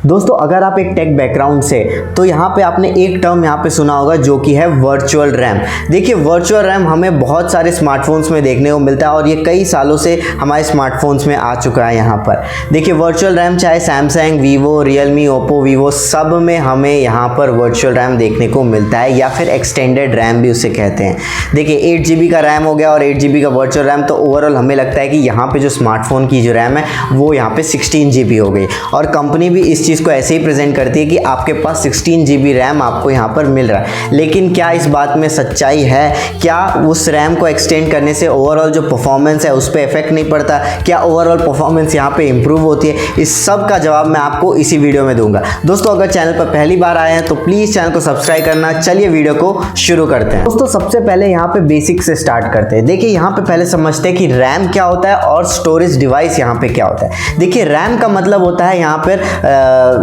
दोस्तों अगर आप एक टेक बैकग्राउंड से, तो यहाँ पे आपने एक टर्म यहाँ पे सुना होगा जो कि है वर्चुअल रैम। देखिए वर्चुअल रैम हमें बहुत सारे स्मार्टफोन्स में देखने को मिलता है और ये कई सालों से हमारे स्मार्टफोन्स में आ चुका है। यहाँ पर देखिए वर्चुअल रैम चाहे Samsung, Vivo, Realme, Oppo, Vivo सब में हमें यहाँ पर वर्चुअल रैम देखने को मिलता है या फिर एक्सटेंडेड रैम भी उसे कहते हैं। देखिए 8 GB का रैम हो गया और 8 GB का वर्चुअल रैम, तो ओवरऑल हमें लगता है कि यहाँ पे जो स्मार्टफोन की जो रैम है वो यहाँ पे 16 GB हो गई। और कंपनी भी इस चीज़ को ऐसे ही प्रेजेंट करती है कि आपके पास 16 GB रैम आपको यहाँ पर मिल रहा है। लेकिन क्या इस बात में सच्चाई है? क्या उस रैम को एक्सटेंड करने से ओवरऑल जो परफॉर्मेंस है उस पर इफेक्ट नहीं पड़ता? क्या ओवरऑल परफॉर्मेंस यहाँ पे इंप्रूव होती है? इस सब का जवाब मैं आपको इसी वीडियो में दूंगा। दोस्तों अगर चैनल पर पहली बार आए हैं तो प्लीज़ चैनल को सब्सक्राइब करना। चलिए वीडियो को शुरू करते हैं। दोस्तों सबसे पहले यहाँ पे बेसिक से स्टार्ट करते हैं। देखिए यहाँ पे पहले समझते हैं कि रैम क्या होता है और स्टोरेज डिवाइस यहाँ पे क्या होता है। देखिए रैम का मतलब होता है यहाँ पर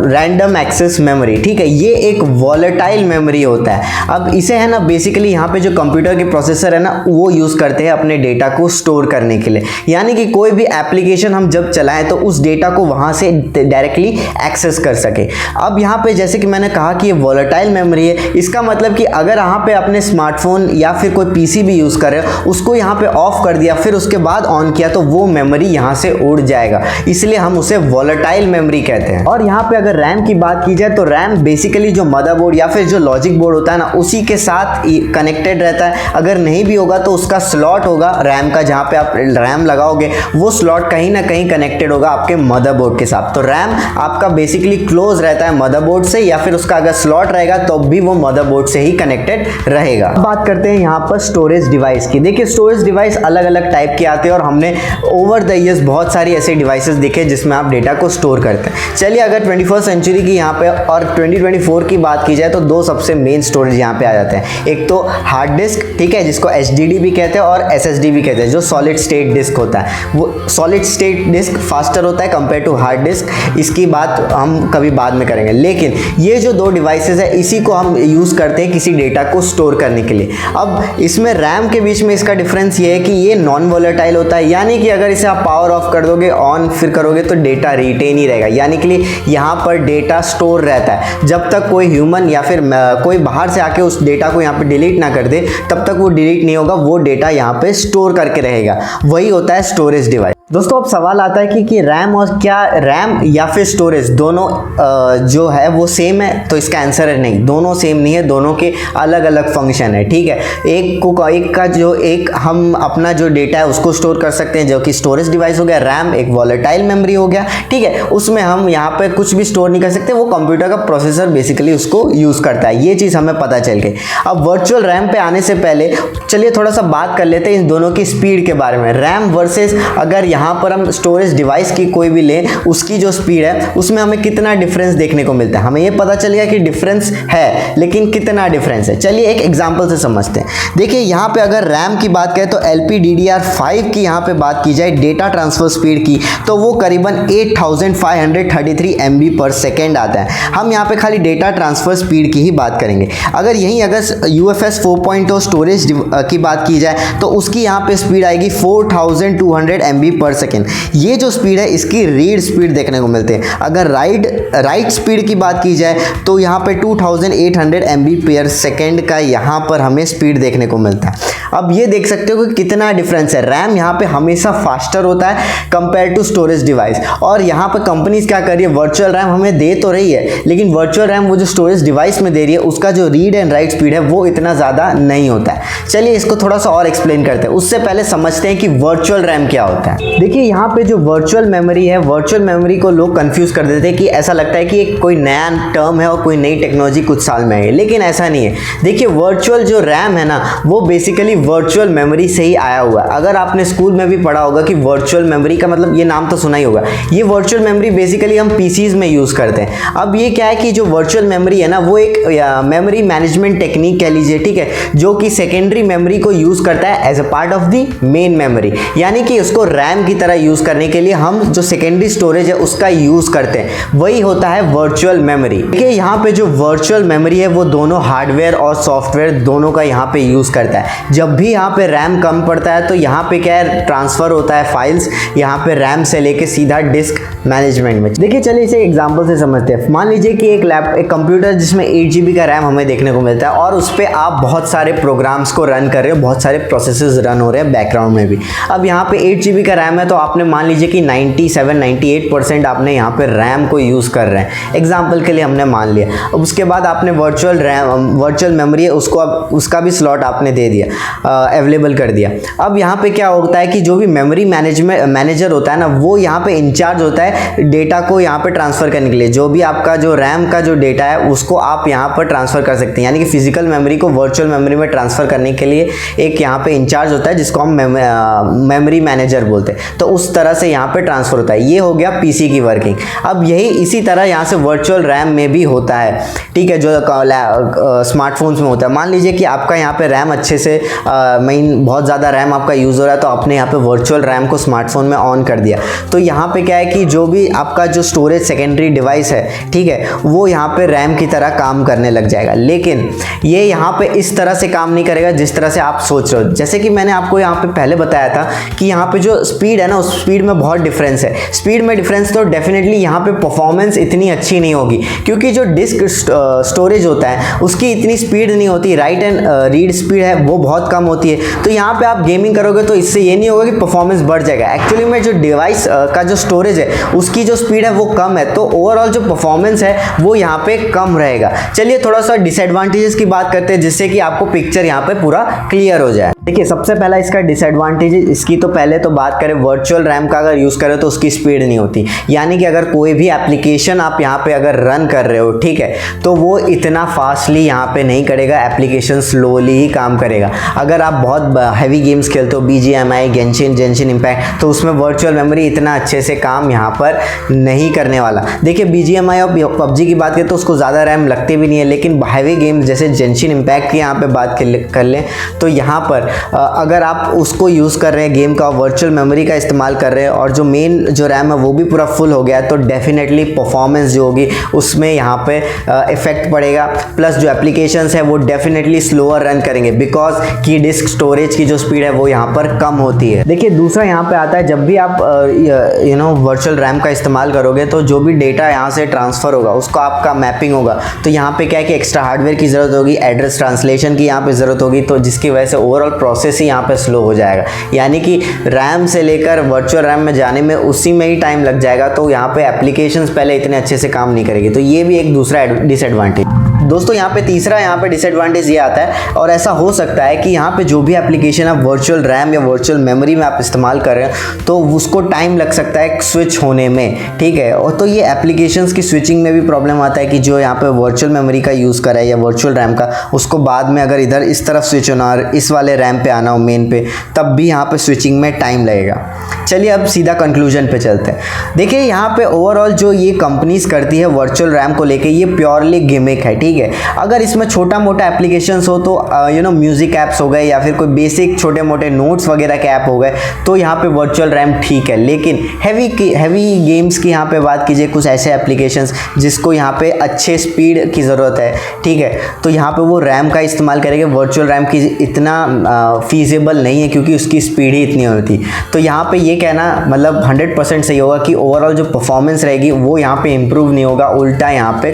रैंडम एक्सेस मेमोरी, ठीक है। ये एक वॉलेटाइल मेमोरी होता है। अब इसे है ना बेसिकली यहाँ पे जो कंप्यूटर के प्रोसेसर है ना वो यूज़ करते हैं अपने डेटा को स्टोर करने के लिए। यानी कि कोई भी एप्लीकेशन हम जब चलाएं तो उस डेटा को वहाँ से डायरेक्टली एक्सेस कर सके। अब यहाँ पे जैसे कि मैंने कहा कि ये वॉलेटाइल मेमोरी है, इसका मतलब कि अगर यहाँ पे अपने स्मार्टफोन या फिर कोई पीसी भी यूज़ कर रहे हो, उसको यहाँ पे ऑफ कर दिया फिर उसके बाद ऑन किया तो वो मेमोरी यहाँ से उड़ जाएगा, इसलिए हम उसे वॉलेटाइल मेमोरी कहते हैं। और यहाँ पे अगर रैम की बात की जाए तो रैम बेसिकली जो मदरबोर्ड या फिर जो लॉजिक बोर्ड होता है ना उसी के साथ कनेक्टेड रहता है। अगर नहीं भी होगा तो उसका स्लॉट होगा रैम का, जहाँ पे आप रैम लगाओगे वो स्लॉट कहीं ना कहीं कनेक्टेड होगा आपके मदरबोर्ड के साथ। तो रैम आपका बेसिकली क्लोज रहता है मदरबोर्ड से, या फिर उसका अगर स्लॉट रहेगा तो भी वो मदरबोर्ड से ही कनेक्टेड रहेगा। बात करते हैं यहाँ पर स्टोरेज डिवाइस की। देखिए स्टोरेज डिवाइस अलग अलग टाइप के आते हैं और हमने ओवर द ईयर्स बहुत सारी ऐसे डिवाइसेस देखे जिसमें आप डेटा को स्टोर करते हैं। चलिए अगर 21st सेंचुरी की यहाँ पे और 2024 की बात की जाए तो दो सबसे मेन स्टोरेज यहाँ पे आ जाते हैं। एक तो हार्ड डिस्क, ठीक है, जिसको HDD भी कहते हैं, और SSD भी कहते हैं, जो सॉलिड स्टेट डिस्क होता है। वो सॉलिड स्टेट डिस्क फास्टर होता है कंपेयर टू हार्ड डिस्क। इसकी बात हम कभी बाद में करेंगे। लेकिन ये जो दो डिवाइसेस है इसी को हम यूज़ करते हैं किसी डेटा को स्टोर करने के लिए। अब इसमें रैम के बीच में इसका डिफरेंस ये है कि ये नॉन वॉलेटाइल होता है, यानी कि अगर इसे आप पावर ऑफ कर दोगे, ऑन फिर करोगे तो डेटा रिटेन ही रहेगा। यानी कि यहाँ पर डेटा स्टोर रहता है। जब तक कोई ह्यूमन या फिर कोई बाहर से आके उस डेटा को यहाँ पे डिलीट ना कर दे तब तक वो डिलीट नहीं होगा, वो डेटा यहाँ पे स्टोर करके रहेगा। वही होता है स्टोरेज डिवाइस। दोस्तों अब सवाल आता है कि रैम और क्या रैम या फिर स्टोरेज दोनों जो है वो सेम है? तो इसका आंसर है नहीं, दोनों सेम नहीं है, दोनों के अलग अलग फंक्शन है, ठीक है। एक हम अपना जो डेटा है उसको स्टोर कर सकते हैं जो कि स्टोरेज डिवाइस हो गया, रैम एक वॉलेटाइल मेमोरी हो गया, ठीक है। उसमें हम यहाँ पर कुछ भी स्टोर नहीं कर सकते, वो कंप्यूटर का प्रोसेसर बेसिकली उसको यूज़ करता है। ये चीज़ हमें पता चल गई। अब वर्चुअल रैम पे आने से पहले चलिए थोड़ा सा बात कर लेते हैं इन दोनों की स्पीड के बारे में। रैम वर्सेस अगर यहाँ पर हम स्टोरेज डिवाइस की कोई भी लें, उसकी जो स्पीड है उसमें हमें कितना डिफरेंस देखने को मिलता है। हमें ये पता चल गया कि डिफरेंस है, लेकिन कितना डिफरेंस है चलिए एक एग्जांपल से समझते हैं। देखिए यहाँ पे अगर रैम की बात करें तो LPDDR5 की यहाँ पे बात की जाए डेटा ट्रांसफर स्पीड की, तो वो करीबन 8533 MB/s आता है। हम यहाँ पे खाली डेटा ट्रांसफर स्पीड की ही बात करेंगे। अगर UFS 4.0 स्टोरेज की बात की जाए तो उसकी यहाँ पे स्पीड आएगी 4200 MB/s। ये जो स्पीड है इसकी रीड स्पीड देखने को मिलते हैं। अगर राइट स्पीड की बात की जाए तो यहाँ पे 2800 MB/s का यहाँ पर हमें स्पीड देखने को मिलता है। अब ये देख सकते हो कि कितना डिफरेंस है। रैम यहाँ पे हमेशा फास्टर होता है कंपेयर टू स्टोरेज डिवाइस, और यहाँ पे कंपनीज क्या कर रही है, वर्चुअल रैम हमें दे तो रही है, लेकिन वर्चुअल रैम वो जो स्टोरेज डिवाइस में दे रही है उसका जो रीड एंड राइट स्पीड है वो इतना ज़्यादा नहीं होता है। चलिए इसको थोड़ा सा और एक्सप्लेन करते हैं। उससे पहले समझते हैं कि वर्चुअल रैम क्या होता है। देखिए यहाँ पे जो वर्चुअल मेमोरी है, वर्चुअल मेमोरी को लोग कंफ्यूज कर देते हैं कि ऐसा लगता है कि एक कोई नया टर्म है और कोई नई टेक्नोलॉजी कुछ साल में है, लेकिन ऐसा नहीं है। देखिए वर्चुअल जो रैम है ना वो बेसिकली वर्चुअल मेमोरी से ही आया हुआ है। अगर आपने स्कूल में भी पढ़ा होगा कि वर्चुअल मेमोरी का मतलब, ये नाम तो सुना ही होगा। ये वर्चुअल मेमोरी बेसिकली हम पीसीज में यूज करते हैं। अब ये क्या है कि जो वर्चुअल मेमोरी है ना वो एक मेमोरी मैनेजमेंट टेक्निक कह लीजिए, ठीक है, जो कि सेकेंडरी मेमोरी को यूज करता है as a part of the main memory. यानी कि उसको रैम की तरह यूज करने के लिए हम जो सेकेंडरी स्टोरेज है उसका यूज करते हैं, वही होता है वर्चुअल मेमोरी। देखिए यहाँ पे जो वर्चुअल मेमोरी है वो दोनों हार्डवेयर और सॉफ्टवेयर दोनों का यहाँ पे यूज करता है। जब भी यहाँ पे रैम कम पड़ता है तो यहाँ पे क्या है, ट्रांसफ़र होता है फाइल्स यहाँ पे रैम से लेके सीधा डिस्क मैनेजमेंट में। देखिए चलिए इसे एग्जांपल से समझते हैं। मान लीजिए कि एक कंप्यूटर जिसमें 8 GB का रैम हमें देखने को मिलता है और उस पर आप बहुत सारे प्रोग्राम्स को रन कर रहे हो, बहुत सारे प्रोसेसेस रन हो रहे हैं बैकग्राउंड में भी। अब यहाँ पे 8 GB का रैम है तो आपने मान लीजिए कि 97-98% आपने यहाँ पे रैम को यूज़ कर रहे हैं, एग्जाम्पल के लिए हमने मान लिया। अब उसके बाद आपने वर्चुअल मेमोरी है उसको अब उसका भी स्लॉट आपने दे दिया, अवेलेबल कर दिया। अब यहाँ पे क्या होता है कि जो भी मेमोरी मैनेजर होता है ना, वो यहाँ पे इंचार्ज होता है डेटा को यहाँ पे ट्रांसफ़र करने के लिए। जो भी आपका जो रैम का जो डेटा है उसको आप यहाँ पर ट्रांसफ़र कर सकते हैं, यानी कि फिजिकल मेमोरी को वर्चुअल मेमोरी में ट्रांसफ़र करने के लिए एक यहाँ पे इंचार्ज होता है जिसको हम मेमोरी मैनेजर बोलते हैं। तो उस तरह से यहाँ पे ट्रांसफ़र होता है। ये हो गया पीसी की वर्किंग। अब यही इसी तरह यहाँ से वर्चुअल रैम में भी होता है, ठीक है, जो स्मार्टफोन्स में होता है। मान लीजिए कि आपका यहाँ पे रैम अच्छे से बहुत ज़्यादा रैम आपका यूज़ हो रहा है तो आपने यहाँ पे वर्चुअल रैम को स्मार्टफोन में ऑन कर दिया, तो यहाँ पे क्या है कि जो भी आपका जो स्टोरेज सेकेंडरी डिवाइस है, ठीक है, वो यहाँ पे रैम की तरह काम करने लग जाएगा। लेकिन ये यहाँ पे इस तरह से काम नहीं करेगा जिस तरह से आप सोच रहे हो। जैसे कि मैंने आपको यहाँ पे पहले बताया था कि यहाँ पे जो स्पीड है ना, उस स्पीड में बहुत डिफरेंस है। स्पीड में डिफरेंस तो डेफिनेटली यहाँ पे परफॉर्मेंस इतनी अच्छी नहीं होगी, क्योंकि जो डिस्क स्टोरेज होता है उसकी इतनी स्पीड नहीं होती, राइट एंड रीड स्पीड है वो बहुत कम होती है। तो यहाँ पे आप गेमिंग करोगे तो इससे ये नहीं होगा कि परफॉर्मेंस बढ़ जाएगा। एक्चुअली में जो डिवाइस का जो स्टोरेज है उसकी जो स्पीड है वो कम है, तो ओवरऑल जो परफॉर्मेंस है वो यहाँ पे कम रहेगा। चलिए थोड़ा सा डिसएडवांटेजेस की बात करते हैं जिससे कि आपको पिक्चर यहाँ पे पूरा क्लियर हो जाए। देखिए सबसे पहला इसका डिसएडवांटेज इसकी, तो पहले तो बात करें वर्चुअल रैम का, अगर यूज़ करें तो उसकी स्पीड नहीं होती। यानी कि अगर कोई भी एप्लीकेशन आप यहाँ पे अगर रन कर रहे हो, ठीक है, तो वो इतना फास्टली यहाँ पे नहीं करेगा, एप्लीकेशन स्लोली ही काम करेगा। अगर आप बहुत हैवी गेम्स खेलते हो, BGMI, जेंशिन इम्पैक्ट, तो उसमें वर्चुअल मेमोरी इतना अच्छे से काम यहाँ पर नहीं करने वाला। देखिए BGMI और PUBG की बात करें तो उसको ज़्यादा रैम लगती भी नहीं है, लेकिन हैवी गेम्स जैसे जेंशिन इम्पैक्ट की यहाँ पर बात कर लें तो यहाँ पर अगर आप उसको यूज़ कर रहे हैं गेम का, वर्चुअल मेमोरी का इस्तेमाल कर रहे हैं और जो मेन जो रैम है वो भी पूरा फुल हो गया है, तो डेफिनेटली परफॉर्मेंस जो होगी उसमें यहाँ पे इफेक्ट पड़ेगा। प्लस जो एप्लीकेशंस है वो डेफिनेटली स्लोअर रन करेंगे, बिकॉज की डिस्क स्टोरेज की जो स्पीड है वो यहाँ पर कम होती है। देखिए दूसरा यहाँ पे आता है, जब भी आप वर्चुअल रैम का इस्तेमाल करोगे तो जो भी डेटा यहाँ से ट्रांसफ़र होगा उसको आपका मैपिंग होगा, तो यहाँ पे क्या है कि एक्स्ट्रा हार्डवेयर की ज़रूरत होगी, एड्रेस ट्रांसलेशन की यहाँ पे ज़रूरत होगी, तो जिसकी वजह से ओवरऑल प्रोसेस ही यहाँ पे स्लो हो जाएगा। यानी कि रैम से लेकर वर्चुअल रैम में जाने में उसी में ही टाइम लग जाएगा, तो यहाँ पे एप्लीकेशंस पहले इतने अच्छे से काम नहीं करेगी। तो ये भी एक दूसरा डिसएडवांटेज। दोस्तों यहाँ पे तीसरा यहाँ पे डिसएडवांटेज ये आता है, और ऐसा हो सकता है कि यहाँ पे जो भी एप्लीकेशन आप वर्चुअल रैम या वर्चुअल मेमोरी में आप इस्तेमाल कर रहे हैं तो उसको टाइम लग सकता है स्विच होने में, ठीक है। और तो ये एप्लीकेशंस की स्विचिंग में भी प्रॉब्लम आता है कि जो यहाँ पे वर्चुअल मेमोरी का यूज़ करा है या वर्चुअल रैम का, उसको बाद में अगर इधर इस तरफ स्विच होना और इस वाले रैम पे आना हो मेन पे, तब भी यहाँ पे स्विचिंग में टाइम लगेगा। चलिए अब सीधा कंक्लूजन पे चलते हैं। देखिए यहाँ पे ओवरऑल जो ये कंपनीज करती है वर्चुअल रैम को लेके, ये प्योरली गिमिक है, ठीक है। अगर इसमें छोटा मोटा एप्लीकेशंस हो तो म्यूजिक ऐप्स हो गए या फिर कोई बेसिक छोटे मोटे नोट्स वगैरह के ऐप हो गए, तो यहाँ पे वर्चुअल रैम ठीक है। लेकिन हैवी गेम्स की यहाँ पे बात कीजिए, कुछ ऐसे एप्लीकेशंस जिसको यहाँ पे अच्छे स्पीड की ज़रूरत है, ठीक है, तो यहाँ पे वो रैम का इस्तेमाल करेंगे। वर्चुअल रैम की इतना फीजेबल नहीं है क्योंकि उसकी स्पीड ही इतनी होती। तो यहाँ पे ये कहना मतलब 100% सही होगा कि ओवरऑल जो परफॉर्मेंस रहेगी वो यहाँ पे इम्प्रूव नहीं होगा, उल्टा यहाँ पे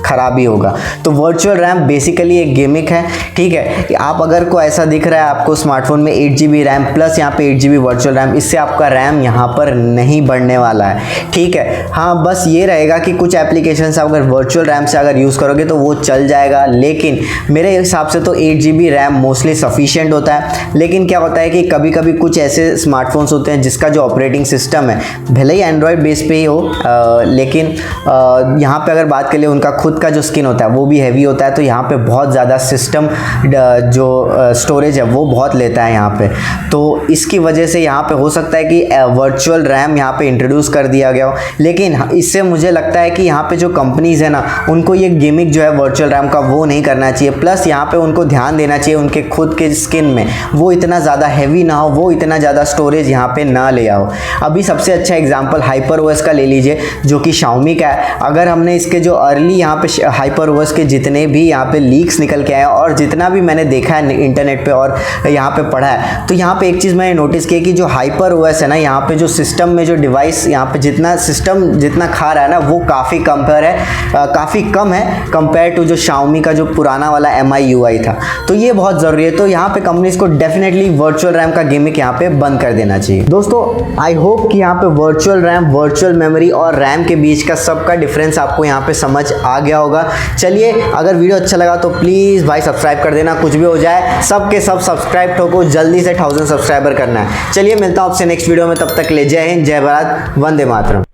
खराबी होगा। तो वर्चुअल रैम बेसिकली एक गिमिक है, ठीक है। आप अगर को ऐसा दिख रहा है आपको स्मार्टफोन में 8 GB रैम प्लस यहाँ पे 8 GB वर्चुअल रैम, इससे आपका रैम यहाँ पर नहीं बढ़ने वाला है, ठीक है। हाँ बस ये रहेगा कि कुछ एप्लीकेशंस अगर वर्चुअल रैम से अगर यूज़ करोगे तो वो चल जाएगा, लेकिन मेरे हिसाब से तो 8 GB रैम मोस्टली सफिशिएंट होता है। लेकिन क्या होता है कि कभी कभी कुछ ऐसे स्मार्टफोन्स होते हैं जिसका जो ऑपरेटिंग सिस्टम है भले ही एंड्रॉयड बेस पे ही हो, लेकिन यहाँ पे अगर बात करें उनका खुद का जो स्किन होता है वो भी हैवी होता है, तो यहाँ पे बहुत ज़्यादा सिस्टम जो स्टोरेज है वो बहुत लेता है यहाँ पे। तो इसकी वजह से यहाँ पे हो सकता है कि वर्चुअल रैम यहाँ पे इंट्रोड्यूस कर दिया गया हो, लेकिन इससे मुझे लगता है कि यहाँ पे जो कंपनीज़ है ना, उनको ये गिमिक जो है वर्चुअल रैम का वो नहीं करना चाहिए। प्लस यहाँ पे उनको ध्यान देना चाहिए उनके खुद के स्किन में वो इतना ज़्यादा हैवी ना हो, वो इतना ज़्यादा स्टोरेज यहाँ पे ना ले आओ। अभी सबसे अच्छा एग्जांपल HyperOS का ले लीजिए जो कि Xiaomi का है। अगर हमने इसके जो अर्ली यहाँ पे HyperOS के जितने भी यहाँ पे लीक्स निकल के आए और जितना भी मैंने देखा है इंटरनेट पे और यहाँ पे पढ़ा है, तो यहाँ पे एक चीज़ मैंने नोटिस की कि जो हाइपर ओएस है ना, यहाँ पे जो सिस्टम में जो डिवाइस यहाँ पे जितना सिस्टम जितना खा रहा है ना, वो काफ़ी काफ़ी कम है कंपेयर टू जो Xiaomi का जो पुराना वाला MI UI था। तो ये बहुत ज़रूरी है। तो यहाँ पे कंपनीज को डेफिनेटली वर्चुअल रैम का गिमिक यहाँ पे बंद कर देना चाहिए। दोस्तों आई होप कि यहाँ पे वर्चुअल रैम, वर्चुअल मेमोरी और रैम के बीच का सबका डिफरेंस आपको यहाँ पे समझ आ गया होगा। चलिए, अगर वीडियो अच्छा लगा तो प्लीज़ भाई सब्सक्राइब कर देना, कुछ भी हो जाए सब के सब सब्सक्राइब ठोको, जल्दी से 1000 सब्सक्राइबर करना है। चलिए मिलता हूँ आपसे नेक्स्ट वीडियो में, तब तक ले जय हिंद, जय भारत, वंदे मातरम।